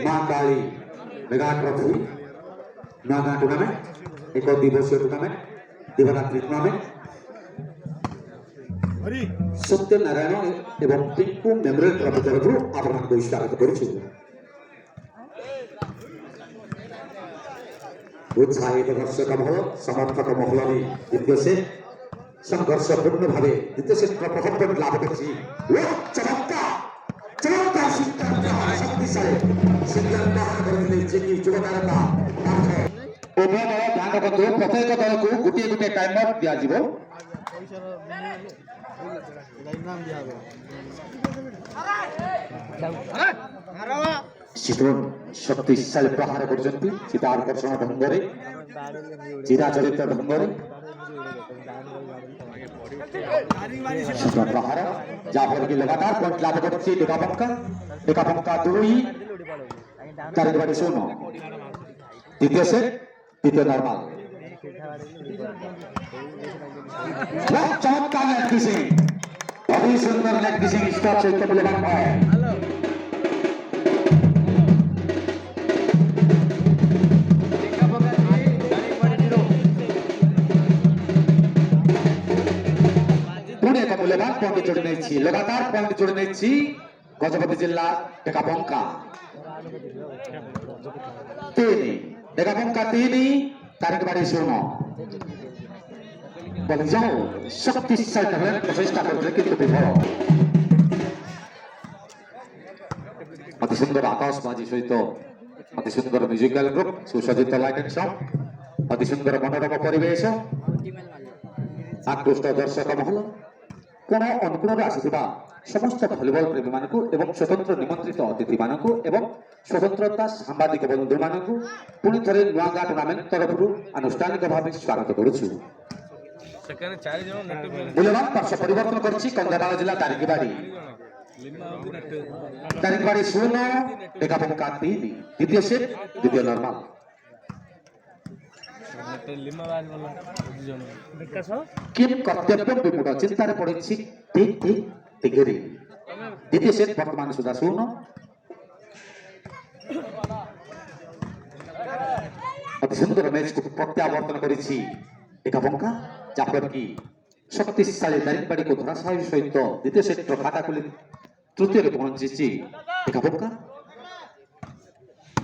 मां काली mega trophy Naga tournament एक दिवसीय टूर्नामेंट दिवरात्रि टूर्नामेंट सत्यनारायण एवं पिंकू मेमोरियल ट्रॉफी तरफ आपण स्वागत करुछु। उत्साहित दर्शक महल समर्थक महल द्वितीय सेट संघर्षपूर्ण भाव द्वितीय सेट प्रथम लाभ कर शक्तिशाली उभय दल ध्यान रखु प्रत्येक दल को गोटे गोटे टाइमर दिया शितुन शक्तिशाली प्रहार करछन्ती सीता आकर्षण ढंगरे चिराचरित ढंगरे प्रहार जाफर की लगातार पॉइंट लाभ करछि डेकापंका दुई चारिबाड़ी शून्य द्वितीय सेट द्वितीय नॉर्मल चमत्कार नेट किसिंग अभी सुंदर नेट किसिंग स्टॉप से मूल्यवान है। मूल्यवान पॉइंट जोड़ने लगातार पॉइंट जोड़ने गजपति जिला डेकापंका तीन डेकापंका तीन तारिकबाड़ी शून्य जाओ शक्तिशाली प्रचेषा करते विफल अति सुंदर आकाशबाजी सहित अति सुंदर म्यूजिकल ग्रुप सुसज्जित लाइट एंड साउंड अति सुंदर मनोरम परिवेश आकृष्ट दर्शक महल कोण अनुकूल आसीथिबा समस्त भलिबल प्रेमी मानकु एवं स्वतंत्र निमंत्रित अतिथि मानकु एवं स्वतंत्रता सांबादिक बंधु मानकु पुणी थरे नुआगा टूर्नामेंट तरफ आनुष्ठानिक भाव स्वागत करुछु। मूल्यवान पार्श्व परिवर्तन करछि कंधमाल जिला दारिंगबाड़ी शून्य डेकापंका तीन द्वितीय सेट द्वितीय नॉर्मल किम कर्तव्य विमूढ़ चिंतार पड़ी ठीक ठीक टिकेरी द्वितीय सेट वर्तमान सुधा शून्य अति सुंदर मैच को प्रत्यावर्तन करिछि डेकापंका जाफर की शक्तिशाली दारिंगबाड़ी को धराशायी सहित द्वितीय सेट खाता खुली तृतीय पहुंची डेकापंका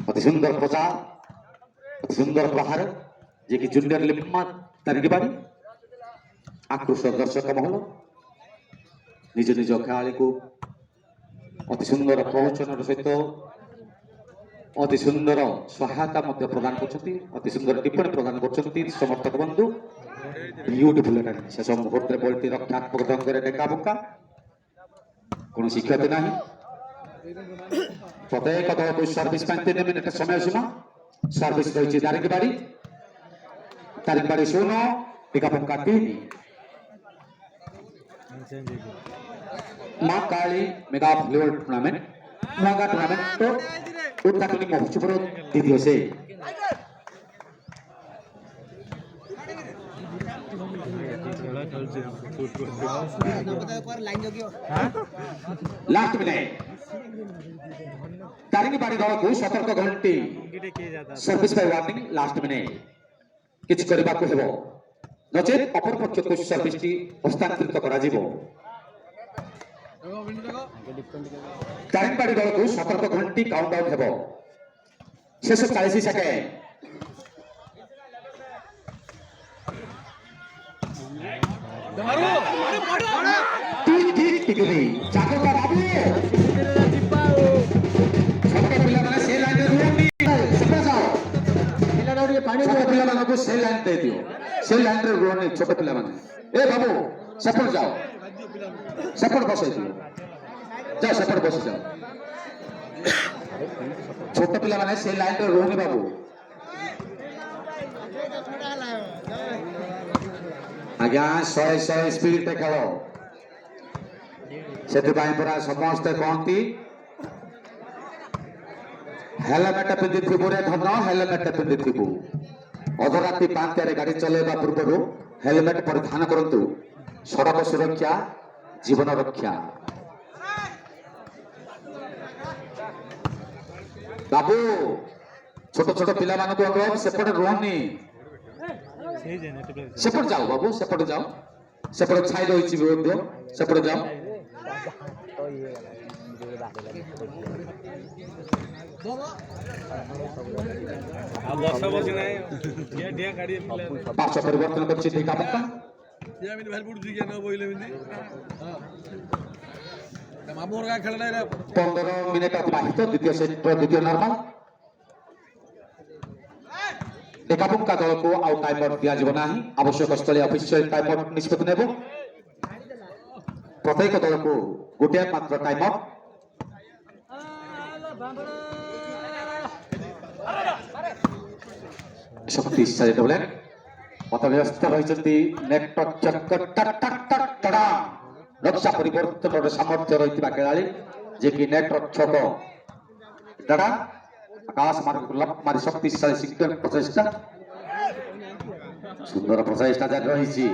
अति सुंदर प्रचार अति सुंदर प्रहार जे कि जूनियर लिम्मा दारिंगबाड़ी आक्रोश दर्शक महल निज निज खेलाड़ी को अति सुंदर प्रवचन सहित अति सुंदर सहायता प्रदान कर अति सुंदर टिप्पणी प्रदान कर समर्थक बंधु ब्यूटीफुल शेष मुहूर्त बल्टी रक्षात्मक ढंग से डेकापंका कौन क्षति ना प्रत्येक दल को सर्विस 3 मिनिट समय सीमा सर्विस रही दारिंगबाड़ी शून्य डेकापंका तीन मां काली mega volleyball tournament Nuagaon tournament तो उद्घाटनी महोत्सव द्वितीय से लास्ट मिनट दारिंगबाड़ी दल को सतर्क घंटी service by warning last minute किछ करबा को हेबो नचेत अपर पक्ष को सर्विस टी हस्तांतरित करा जिवो दारिंगबाड़ी दल को सतर्क घंटी काउंट आउट हेबो शेष 40 सेकेंड ठीक ठीक टिकरी जागो बाबू छोटे पिला माने से लाइन रे रुंडी सपा जाओ पिला दौड़ी पानी छोटे पिला माने को से लाइन दे दियो से लाइन रे रुंडी छोटे पिला माने ए बाबू सपड़ जाओ सपड़ बसे दियो जा सपड़ बस जाओ छोटे पिला माने से लाइन रे रुंडी बाबू आज्ञा 100 स्पीड रे खेलो से पूरा समस्त कहती हेलमेट पिंधु रे धन हेलमेट पिंधु अधराति 5 गाड़ी चलैबा पूर्व हेलमेट परिधान करंतु सड़क सुरक्षा जीवन रक्षा ବାବୁ ଛୋଟ ଛୋଟ ପିଲାମାନଙ୍କୁ ଅନୁରୋଧ ସେପଟେ ରୁହନି ସେପଟେ ଯାଉ ବାବୁ ସେପଟେ ଯାଉ ସେପଟେ ଛାଇ ରହିଛି ମଧ୍ୟ ସେପଟେ ଯାଉ ପାର୍ଶ୍ୱ ପରିବର୍ତ୍ତନ କରିଛି ଢେକା ପକ୍କା 15 ମିନିଟ୍ ଅତିବାହିତ ଦ୍ୱିତୀୟ ସେଟ୍ର ଦ୍ୱିତୀୟ ନର୍ମାଲ ଢେକା ପକ୍କା ଦଳକୁ ଆଉ ଟାଇମ୍ ଆଉଟ୍ ଦିଆଯିବ ନାହିଁ ଆବଶ୍ୟକ ସ୍ଥଳୀ ଅଫିସିଆଲ ଟାଇମ୍ ଆଉଟ୍ ନିଷ୍ପତ୍ତି ନେବ ପ୍ରତ୍ୟେକ ଦଳକୁ ଗୋଟିଏ ମାତ୍ର ଟାଇମ୍ ଆଉଟ୍ ଶକ୍ତିଶାଳୀ ଡବଲ ମତବ୍ୟସ୍ତ ରହିଛନ୍ତି ନକ୍ସା ପରିବର୍ତ୍ତନର ସାମର୍ଥ୍ୟ ରହିଥିବା ଖେଳାଳି ଯିଏକି ନେଟ୍ର ଛକ ଡାଡା ଆକାଶ ମାର୍ଗକୁ ଲକ୍ ମାରି ଶକ୍ତିଶାଳୀ ସିକ୍ୱେନ୍ସ ପ୍ରଚେଷ୍ଟା ସୁନ୍ଦର ପ୍ରଚେଷ୍ଟା ଜାରି ରହିଛି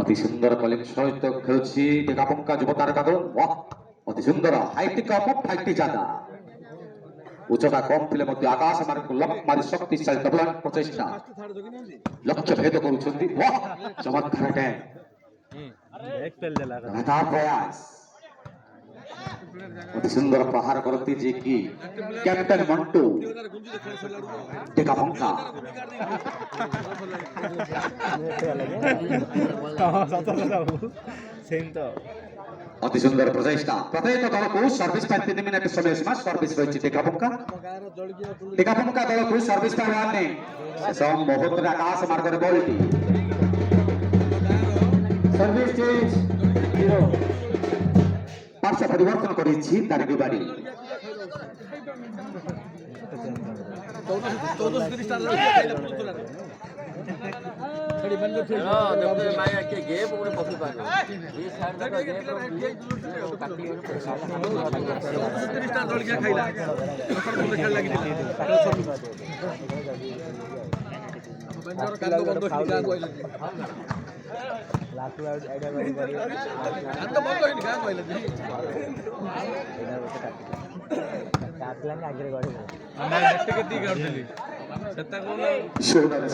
ଅତି ସୁନ୍ଦର କଲିଂ ସହିତ ଖେଳୁଛି ଢେକା ପକ୍କା ଯୁବ ତାରକା ଦଳ ଅତି ସୁନ୍ଦର ହାଇଟି କମ୍ ଫାଇଟି ଜାଦା ଉଚ୍ଚତା କମ୍ ଥିଲେ ମଧ୍ୟ ଆକାଶ ମାର୍ଗକୁ ଲକ୍ ମାରି ଶକ୍ତିଶାଳୀ ଡବଲ ପ୍ରଚେଷ୍ଟା ଲକ୍ଷ୍ୟ ଭେଦ କରୁଛନ୍ତି ଚମତ୍କାର ପ୍ରୟାସ ଅତି ସୁନ୍ଦର ପ୍ରହାର କରନ୍ତି ଯିଏକି କ୍ୟାପ୍ଟେନ୍ ମଣ୍ଟୁ ଢେକା ପକ୍କା ଅତି ସୁନ୍ଦର ପ୍ରଚେଷ୍ଟା ପ୍ରତ୍ୟେକ ଦଳକୁ ସର୍ଭିସ ପାଇଁ 3 ମିନିଟ୍ ସମୟ ସୀମା ସର୍ଭିସ ରହିଛି ଢେକା ପକ୍କା ଦଳକୁ ସର୍ଭିସ ପାଇଁ ୱାର୍ନିଂ ଶେଷ ମୁହୂର୍ତ୍ତରେ ଆକାଶ ମାର୍ଗରେ ବଲଟି ସର୍ଭିସ ଚେଞ୍ଜ ପାର୍ଶ୍ୱ ପରିବର୍ତ୍ତନ କରିଛି ଦାରିଙ୍ଗବାଡ଼ି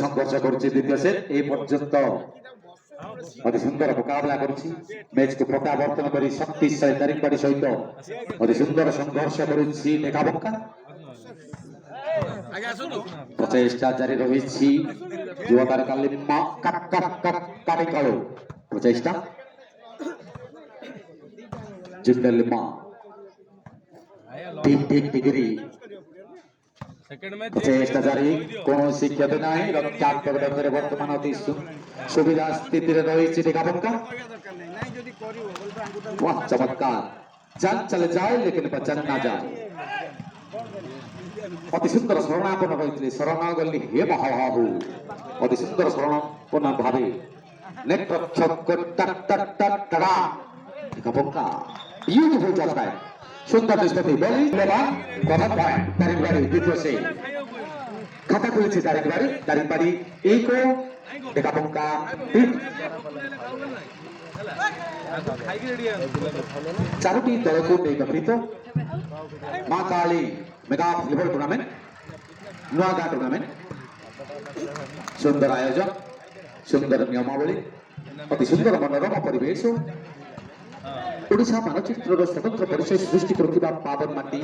ସଂଘର୍ଷ କରୁଛି ଦ୍ୱିତୀୟ ସେଟ୍ ଏ ପର୍ଯ୍ୟନ୍ତ ଅତି ସୁନ୍ଦର ମୁକାବିଲା କରୁଛି ମ୍ୟାଚକୁ ପ୍ରତ୍ୟାବର୍ତ୍ତନ କରି ଶକ୍ତିଶାଳୀ ଦାରିଙ୍ଗବାଡ଼ି ସହିତ ଅତି ସୁନ୍ଦର ସଂଘର୍ଷ କରୁଛି ଢେକା ପକ୍କା ପ୍ରଚେଷ୍ଟା ଜାରି ରହିଛି ଯୁବ ତାରକା ଲିମ୍ମା କାଟିକାଳୁ ପ୍ରଚେଷ୍ଟା ଜିନ୍ଦଲ ଲିମ୍ମା ଠିକ୍ ଡିଗ୍ରୀ ଚେଷ୍ଟା ଜାରି କୌଣସି କ୍ଷତି ନାହିଁ ରକ୍ଷାତ୍ମକ ଢଙ୍ଗରେ ବର୍ତ୍ତମାନ ଅତି ସୁବିଧା ସ୍ଥିତିରେ ରହିଛି ଢେକା ପକ୍କା ଚମତ୍କାର जान चले जाए लेकिन बचन ना जाए अति सुंदर शरणापन रही शरणागली हे महाबाहु अति सुंदर शरणापन भावे ब्यूटीफुल जस्ट टाइम सुंदर निष्पत्ति बॉलिंग प्रथम पॉइंट दारिंगबाड़ी द्वितीय से खाता खुलेছে दारिंगबाड़ी एक ढेका पक्का चारोटी दल को गठित मां काली मेगा फुटबॉल टूर्नामेंट नुआगां टूर्नामेंट सुंदर आयोजन सुंदर नियमावली अति सुंदर मनोरम परिवेश ओडिशा मानचित्र स्वतंत्र परिचय सृष्टि करुवा पावन माटी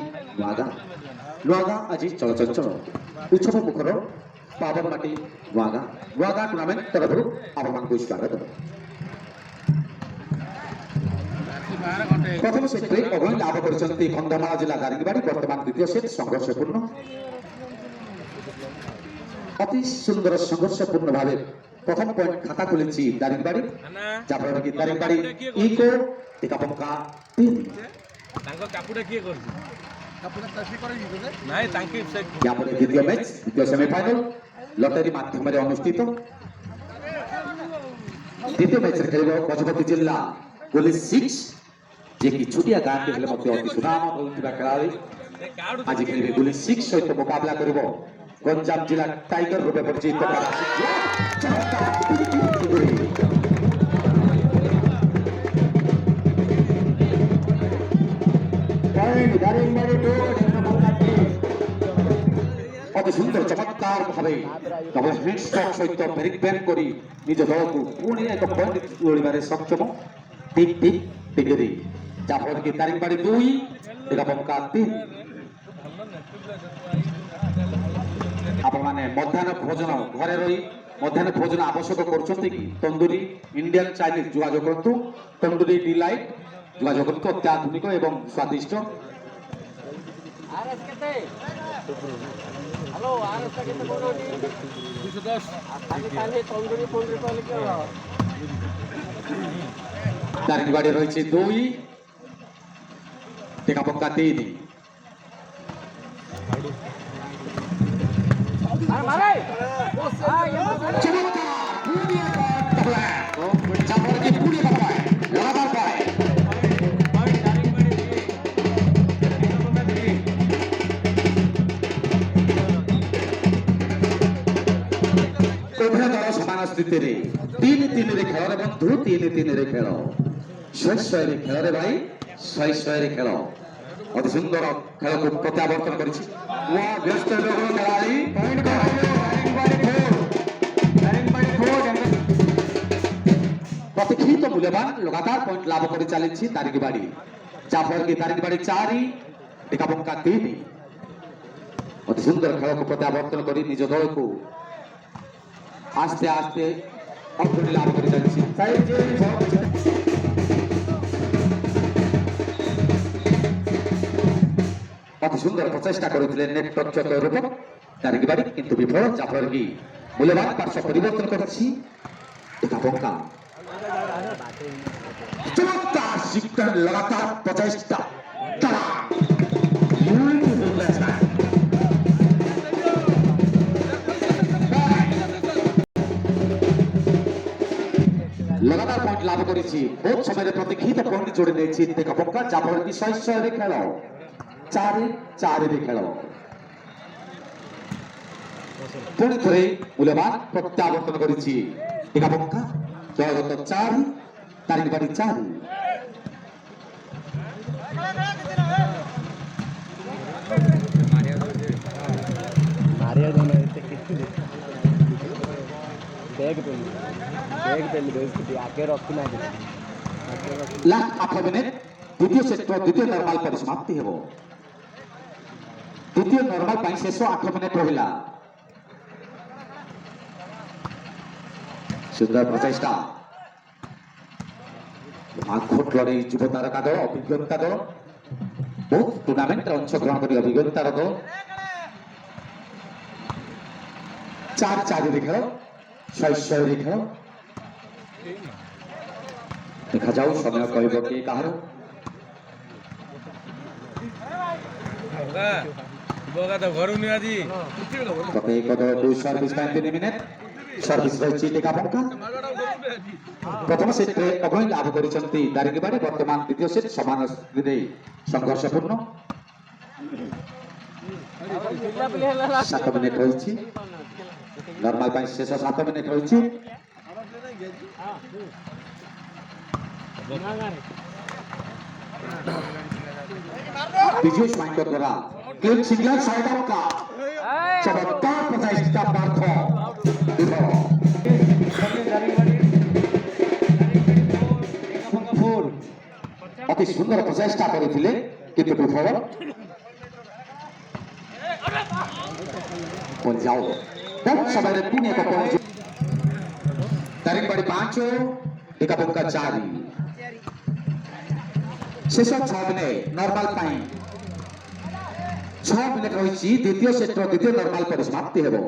नुआगां आज चलचंचल उत्सव मुखर पावन माटी नुआगां टूर्नामेंट तरफ आपको स्वागत प्रथम सेट्रे अभय लाभ कर कंधमाल जिला दारिंगबाड़ी वर्तमान द्वितीय सेट संघर्षपूर्ण अति सुंदर संघर्षपूर्ण भाव प्रथम पॉइंट खाता खुली दारिंगबाड़ी जहाँफल कि दारिंगबाड़ी एक ढेका पक्का 3 द्वितीय मैच द्वितीय सेमीफाइनल लटरी माध्यम अनुष्ठित द्वितीय मैच खेल गजपति जिला पुलिस 6 जे कि छुटिया गाँ के अति सुनाम खेलाड़ी आज खेल पुलिस 6 सहित मुकाबला कर गंजाम जिला टाइगर रूपे परिचित অতি সুন্দর চমৎকার ভাবে কেবଳ ହ୍ୟାଣ୍ଡଷ୍ଟକ୍ ସହିତ ବ୍ରେକ୍ ବ୍ୟାନ୍ କରି ନିଜ ଦଳକୁ ପୁଣି ଏକ ପଏଣ୍ଟ ଯୋଡ଼ିବାରେ ସକ୍ଷମ ଠିକ୍ ଠିକ୍ ଟିକିରି ଯାହାଫଳରେ କି ଦାରିଙ୍ଗବାଡ଼ି 2 ଏକାପଙ୍କା 3 ଆପଣମାନେ ମଧ୍ୟାହ୍ନ ଭୋଜନ ଘରେ ରହି ମଧ୍ୟାହ୍ନ ଭୋଜନ ଆବଶ୍ୟକ କରୁଛନ୍ତି କି ତନ୍ଦୁରୀ ଇଣ୍ଡିଆନ ଚାଇନିଜ ଯୋଗାଯୋଗ କରନ୍ତୁ ତନ୍ଦୁରୀ ଡିଲାଇଟ୍ ଯୋଗାଯୋଗ କରନ୍ତୁ ଅତ୍ୟାଧୁନିକ ଏବଂ ସ୍ୱାଦିଷ୍ଟ हेलो आरएस का कितना बोल रही 210 खाली तंदूरी फोन कहले के हो दारिंगबाड़ी रही 2 एकापंका 3 मारे समान स्थिति 3-3 रे खेल बंधु 3-3 रे खेल 100 रे खेल रे भाई 100 रे खेल अति सुंदर खेल को प्रत्यावर्तन करिछि वा व्यस्त खेलाड़ी पॉइंट प्रतीक्षित मूल्यवान लगातार पॉइंट लाभ कर चली दारिंगबाड़ी जाफर की दारिंगबाड़ी 4 एकापंका 3 अति सुंदर खेल को प्रत्यावर्तन कर निज दल को आस्ते आस्ते अग्रणी लाभ कर अति सुंदर प्रचेषा करते नेट रक्षक रूप दारिंगबाड़ी किंतु विफल जाफर की मूल्यवान पार्श्व परिवर्तन करका लगातार प्रचेषा लगातार पॉइंट लाभ कर बहुत समय प्रतीक्षित पॉइंट जोड़ी नहीं एकापंका जाफर की 100 रे खेल 4-4 रे खेल पुणी थे मूल्यवान प्रत्यावर्तन कर एकापंका दलगत 4 दारिंगबाड़ी 4 लास्ट 8 मिनिट द्वितीय सेट द्वितीय नॉर्मल परिसमाप्ति हेबो द्वितीय नॉर्मल पाई शेष 8 मिनिट रहिला सुंदर प्रचेष्टा आखोट लड़े युव तारका दल अभिज्ञता दल बहुत टूर्नामेंट अंशग्रहण कर अभिज्ञता दल 4-4 रे खेल 100 रे खेल देखा जाऊ समय कहब कि कहार प्रत्येक दल 2 सर्विस 3 मिनिट सर्विस रही एकापंका प्रथम सेट अग्रणी लाभ कर दारिंगबाड़ी वर्तमान द्वितीय सेट समान संघर्षपूर्ण 7 मिनिट रही नॉर्मल शेष 7 मिनिट रही विजय स्वाइन द्वारा क्लीन सिंगल साइड का चमत्कार प्रचेषा पार्थ अति सुंदर प्रचेषा करते किंतु विफल जाओ बहुत समय पुणी एक दारिंगबाड़ी 5 एकापंका 4 शेष 6 मिनिट नॉर्मल 6 मिनिट रही द्वितीय सेट द्वितीय नॉर्मल परिसमाप्ति हेबो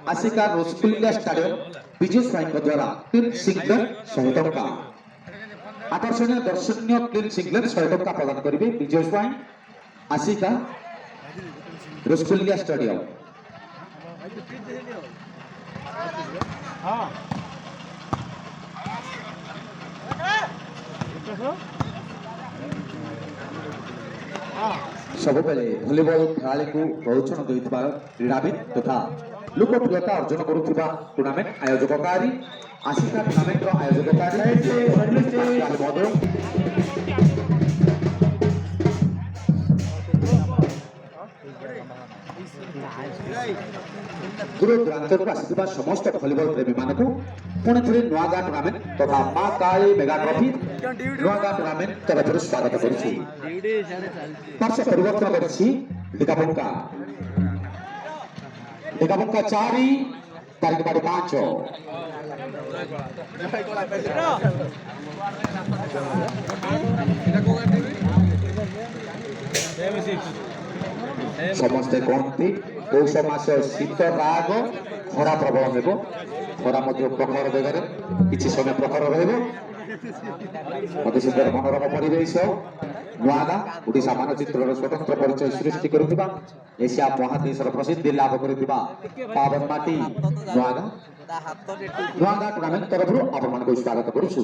आसिका रोस्कुलिया स्टेडियम विजय स्वाइन द्वारा क्लीन सिंगल 100 टंका आकर्षणीय दर्शनीय क्लीन सिंगल 100 टंका प्रदान करेंगे विजय स्वाइन आसिका रोस्कुलिया स्टेडियम हाँ ସବୁବେଳେ ଭଲିବଲ ଖେଳାଳିକୁ ପ୍ରରୋଚନ ଦେଉଥିବା କ୍ରୀଡ଼ାବିତ ତଥା ଲୋକପ୍ରିୟତା ଅର୍ଜନ କରୁଥିବା ଟୁର୍ଣ୍ଣାମେଣ୍ଟ ଆୟୋଜକକାରୀ ଆସିକା ଟୁର୍ଣ୍ଣାମେଣ୍ଟର ଆୟୋଜକକାରୀ ଦୂର ଦୂରାନ୍ତରୁ ଆସିଥିବା ସମସ୍ତ ଭଲିବଲ ପ୍ରେମୀମାନଙ୍କୁ ପୁଣି ଥରେ ନୂଆଗାଁ ଟୁର୍ଣ୍ଣାମେଣ୍ଟ ତଥା ମା Kali mega trophy Nuagaon tournament ତରଫରୁ ସ୍ୱାଗତ କରୁଛି। ବର୍ଷ ପରିବର୍ତ୍ତନ କରିଛି ଡିକାପଙ୍କା 4 ତାରିଖ 5 ସମସ୍ତେ କହନ୍ତି ପୌଷ ମାସ ଶୀତ ରାଗ ଖରା ପ୍ରବଳ ହେବ ଖରା ମଧ୍ୟ ପ୍ରଖର ବେଗରେ କିଛି ସମୟ ପ୍ରଖର ରହିବ ଅତି ସୁନ୍ଦର ମନୋରମ ପରିବେଶ ନୂଆଗାଁ ଓଡ଼ିଶା ମାନଚିତ୍ରର ସ୍ୱତନ୍ତ୍ର ପରିଚୟ ସୃଷ୍ଟି କରୁଥିବା ଏସିଆ ମହାଦେଶର ପ୍ରସିଦ୍ଧି ଲାଭ କରୁଥିବା ପାବନ ମାଟି ନୂଆଗାଁ ଟୁର୍ଣ୍ଣାମେଣ୍ଟ ତରଫରୁ ଆପଣମାନଙ୍କୁ ସ୍ୱାଗତ କରୁଛୁ।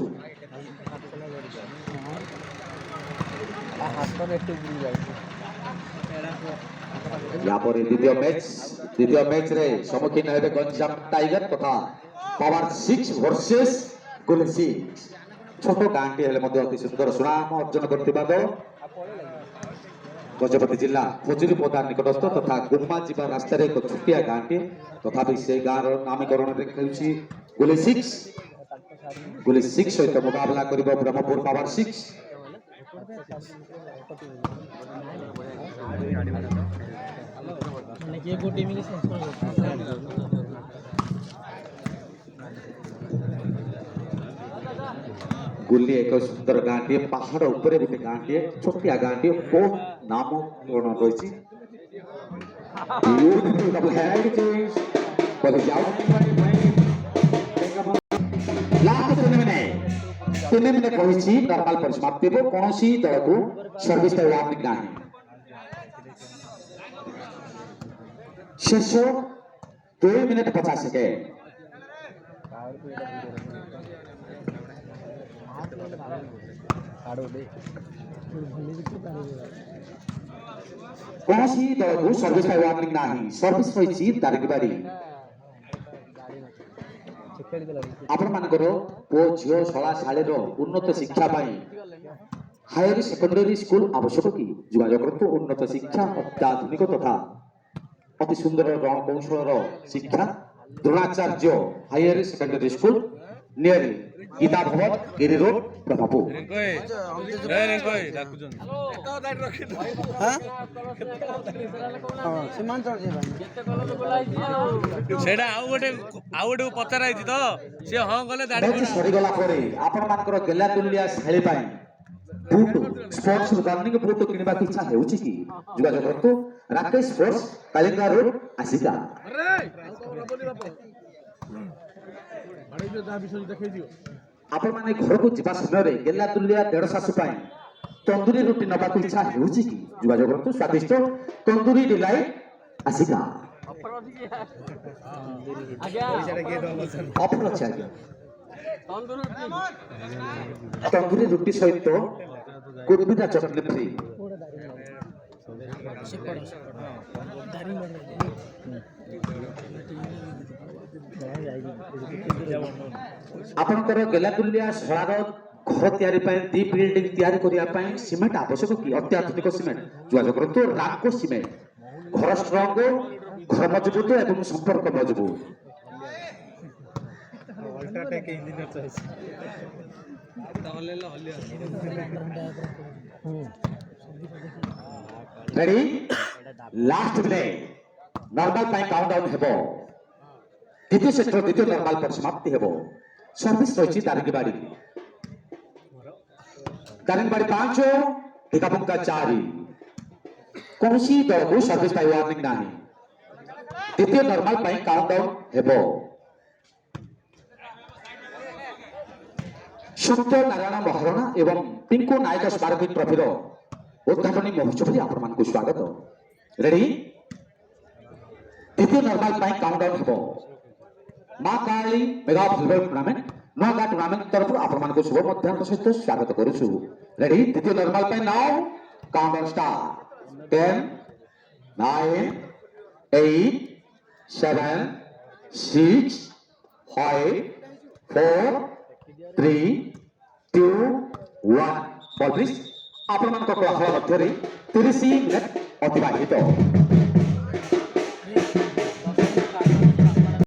यापर द्वितीय मैच रे सम्मुखीन हेबे गंजाम टाइगर तथा पावर 6 वर्सेस गोली 6 छोट गांटी हेले मध्य अति सुंदर सुनाम अर्जन करथिबा दल गजपति जिला खोजरी पदार निकटस्थ तथा गुम्मा जीवा रास्ता रे एक छुटिया गांटी तथापि से गाँव नामकरण रे खेलुची गोली 6 सहित मुकाबला करिबो ब्रह्मपुर पावर 6 गुल्ली एक सुंदर गाँटी पहाड़ ऊपर गोटे गाँटी छोटिया गाँटी बहुत नामकरण रही नॉर्मल परिसमाप्ति कौन दल को सर्विस वार्निंग ना शेष 2 मिनट 50 सेकेंड कौन दल को सर्विस वार्निंग ना सर्विस रही दारिंगबाड़ी आपण मानकर पुओ झील शला शाली उन्नत शिक्षा हायर सेकेंडरी स्कूल आवश्यक कि जोगाजोग करतु उन्नत शिक्षा अत्याधुनिक तथा अति सुंदर रणकौशल शिक्षा Dronacharya higher secondary school near Gita Bhavan Giri road Prabhapur सरीगला आपण गेला तुलिया शाली बूट स्पोर्ट्स रनिंग बूट किनिबा इच्छा हेउची कि जोगाजोग करतु राकेश स्पोर्ट्स कालिंगा रोड आसिका आपण माने घर को जीवा समय गेला तुलिया 150 पाई तंदूरी रोटी नबा इच्छा हेउची कि जोगाजोग करतु स्वादिष्ट तंदूरी डिलाइट आसिका ऑफर अच्छा आज्ञा तंदूरी रोटी सहित कुरबिना चटनी फ्री आपणकर गेलातुलिया शरार घर तैयारी दी बिल्डिंग तैयारी करने सीमेंट आवश्यक कि अत्याधुनिक सीमेंट जोगाजोग करतु रामको सीमेंट घर स्ट्रंग घर मजबूत एवं संपर्क मजबूत रेडी लास्ट प्ले नॉर्मल पाई काउंटडाउन हेबो द्वितीय सेक्टर द्वितीय नॉर्मल पर समाप्ति हेबो सर्विस रही दारिंगबाड़ी 5 ढिकापुंका 4 कौन दल को सर्विस पाई वार्निंग ना द्वितीय नॉर्मल पाई काउंटडाउन हेबो सत्यनारायण महारणा एवं पिंकू नायक स्मारकी ट्रॉफी उद्घाटनी महोत्सव आपण मान स्वागत रेडी द्वितीय नॉर्मल पाई काउंटडाउन हेबो मां काली मेगा फुटबॉल टूर्नामेंट नौगा टूर्नामेंट तरफ आपण मान शुभ मध्याह्न सहित स्वागत करूछु रेडी द्वितीय normal pi now countdown start 10, 9, 8, 7, 6, 5, 4, 3, 2, 1. Ball please. ଆପଣମାନଙ୍କ କୋଳାହଳ ମଧ୍ୟରେ 30 ମିନିଟ୍ ଅତିବାହିତ।